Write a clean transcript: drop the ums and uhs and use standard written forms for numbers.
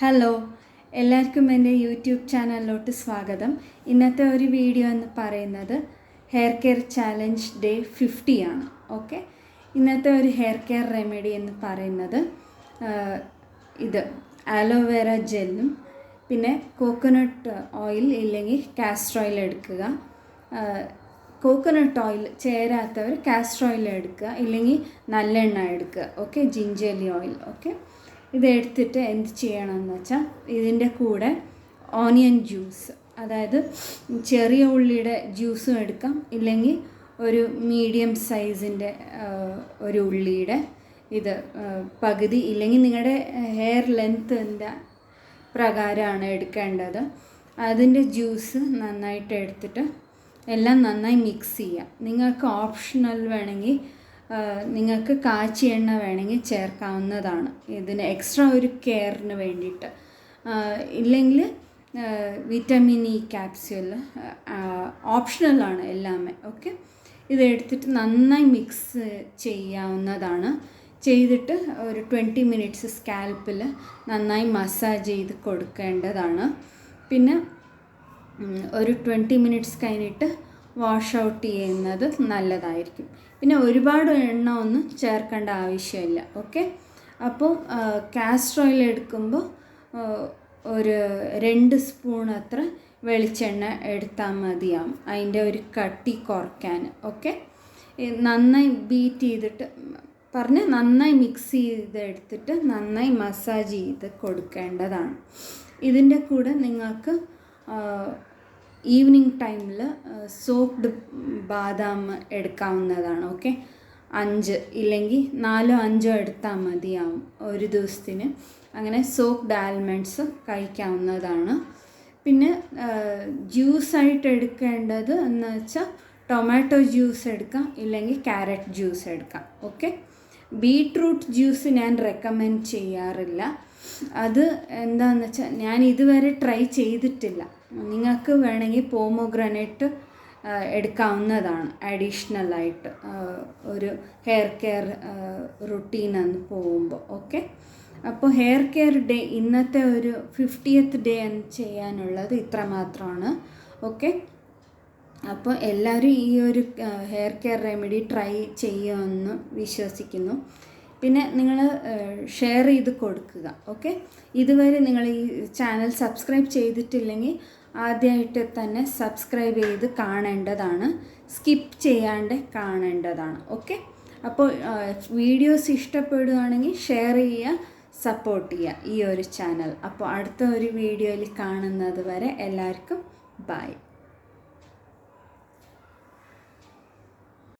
Hello, എല്ലാവർക്കും എൻ്റെ YouTube ചാനലിലോട്ട് സ്വാഗതം. ഇന്നത്തെ ഒരു വീഡിയോ എന്ന് പറയുന്നത് ഹെയർ കെയർ ചാലഞ്ച് ഡേ 50 ആണ്. ഓക്കെ, ഇന്നത്തെ ഒരു ഹെയർ കെയർ റെമഡി എന്ന് പറയുന്നത് ഇത് ആലോവേറ ജെല്ലും പിന്നെ കോക്കനട്ട് ഓയിൽ ഇല്ലെങ്കിൽ കാസ്റ്റർ ഓയിൽ എടുക്കുക. കോക്കനട്ട് ഓയിൽ ചേരാത്തവർ കാസ്റ്റർ ഓയിൽ എടുക്കുക, ഇല്ലെങ്കിൽ നല്ലെണ്ണ എടുക്കുക. Okay, gingelly oil. ഓക്കെ, ഇതെടുത്തിട്ട് എന്ത് ചെയ്യണമെന്ന് വെച്ചാൽ ഇതിൻ്റെ കൂടെ ഓണിയൻ ജ്യൂസ്, അതായത് ചെറിയ ഉള്ളിയുടെ ജ്യൂസും എടുക്കാം, ഇല്ലെങ്കിൽ ഒരു മീഡിയം സൈസിൻ്റെ ഒരു ഉള്ളിയുടെ ഇത് പകുതി, ഇല്ലെങ്കിൽ നിങ്ങളുടെ ഹെയർ ലെങ്ത്തിൻ്റെ പ്രകാരമാണ് എടുക്കേണ്ടത്. അതിൻ്റെ ജ്യൂസ് നന്നായിട്ട് എടുത്തിട്ട് എല്ലാം നന്നായി മിക്സ് ചെയ്യുക. നിങ്ങൾക്ക് ഓപ്ഷണൽ വേണമെങ്കിൽ നിങ്ങൾക്ക് കാച്ചി എണ്ണ വേണമെങ്കിൽ ചേർക്കാവുന്നതാണ് ഇതിന് എക്സ്ട്രാ ഒരു കെയറിന് വേണ്ടിയിട്ട്. ഇല്ലെങ്കിൽ വിറ്റമിൻ ഇ ക്യാപ്സ്യൂൾ ഓപ്ഷണലാണ് എല്ലാമേ. ഓക്കെ, ഇതെടുത്തിട്ട് നന്നായി മിക്സ് ചെയ്യാവുന്നതാണ്. ചെയ്തിട്ട് ഒരു 20 മിനിറ്റ്സ് സ്കാൽപ്പിൽ നന്നായി മസാജ് ചെയ്ത് കൊടുക്കേണ്ടതാണ്. പിന്നെ ഒരു 20 മിനിറ്റ്സ് കഴിഞ്ഞിട്ട് വാഷ് ഔട്ട് ചെയ്യുന്നത് നല്ലതായിരിക്കും. പിന്നെ ഒരുപാട് എണ്ണ ഒന്നും ചേർക്കേണ്ട ആവശ്യമില്ല. ഓക്കെ, അപ്പോൾ കാസ്റ്റർ ഓയിൽ എടുക്കുമ്പോൾ ഒരു 2 സ്പൂൺ അത്ര വെളിച്ചെണ്ണ എടുത്താൽ മതിയാവും അതിൻ്റെ ഒരു കട്ടി കുറയ്ക്കാൻ. ഓക്കെ, നന്നായി ബീറ്റ് ചെയ്തിട്ട് നന്നായി മിക്സ് ചെയ്തെടുത്തിട്ട് നന്നായി മസാജ് ചെയ്ത് കൊടുക്കേണ്ടതാണ്. ഇതിൻ്റെ കൂടെ നിങ്ങൾക്ക് ഈവനിങ് ടൈമിൽ സോക്ക്ഡ് ബാദാം എടുക്കാവുന്നതാണ്. ഓക്കെ, 5 ഇല്ലെങ്കിൽ 4-5 എടുത്താൽ മതിയാവും ഒരു ദിവസത്തിന്. അങ്ങനെ സോക്ക്ഡ് ആൽമണ്ട്സ് കഴിക്കാവുന്നതാണ്. പിന്നെ ജ്യൂസായിട്ട് എടുക്കേണ്ടത് എന്ന് വെച്ചാൽ ടൊമാറ്റോ ജ്യൂസ് എടുക്കാം, ഇല്ലെങ്കിൽ ക്യാരറ്റ് ജ്യൂസ് എടുക്കാം. ഓക്കെ, ബീട്രൂട്ട് ജ്യൂസ് ഞാൻ റെക്കമെൻഡ് ചെയ്യാറില്ല. അത് എന്താണെന്ന് വെച്ചാൽ ഞാൻ ഇതുവരെ ട്രൈ ചെയ്തിട്ടില്ല. നിങ്ങൾക്ക് വേണമെങ്കിൽ പോമോഗ്രാനൈറ്റ് എടുക്കാവുന്നതാണ് അഡീഷണലായിട്ട് ഒരു ഹെയർ കെയർ റുട്ടീനെന്ന് പോകുമ്പോൾ. ഓക്കെ, അപ്പോൾ ഹെയർ കെയർ ഡേ ഇന്നത്തെ ഒരു 50th ഡേ ചെയ്യാനുള്ളത് ഇത്ര മാത്രമാണ്. ഓക്കെ, അപ്പോൾ എല്ലാവരും ഈ ഒരു ഹെയർ കെയർ റെമഡി ട്രൈ ചെയ്യുമെന്ന് വിശ്വസിക്കുന്നു. പിന്നെ നിങ്ങൾ ഷെയർ ചെയ്ത് കൊടുക്കുക. ഓക്കെ, ഇതുവരെ നിങ്ങൾ ഈ ചാനൽ സബ്സ്ക്രൈബ് ചെയ്തിട്ടില്ലെങ്കിൽ ആദ്യമായിട്ട് തന്നെ സബ്സ്ക്രൈബ് ചെയ്ത് കാണേണ്ടതാണ്, സ്കിപ്പ് ചെയ്യാണ്ട് കാണേണ്ടതാണ്. ഓക്കെ, അപ്പോൾ വീഡിയോസ് ഇഷ്ടപ്പെടുകയാണെങ്കിൽ ഷെയർ ചെയ്യുക, സപ്പോർട്ട് ചെയ്യുക ഈ ഒരു ചാനൽ. അപ്പോൾ അടുത്ത ഒരു വീഡിയോയിൽ കാണുന്നത് വരെ എല്ലാവർക്കും ബൈ.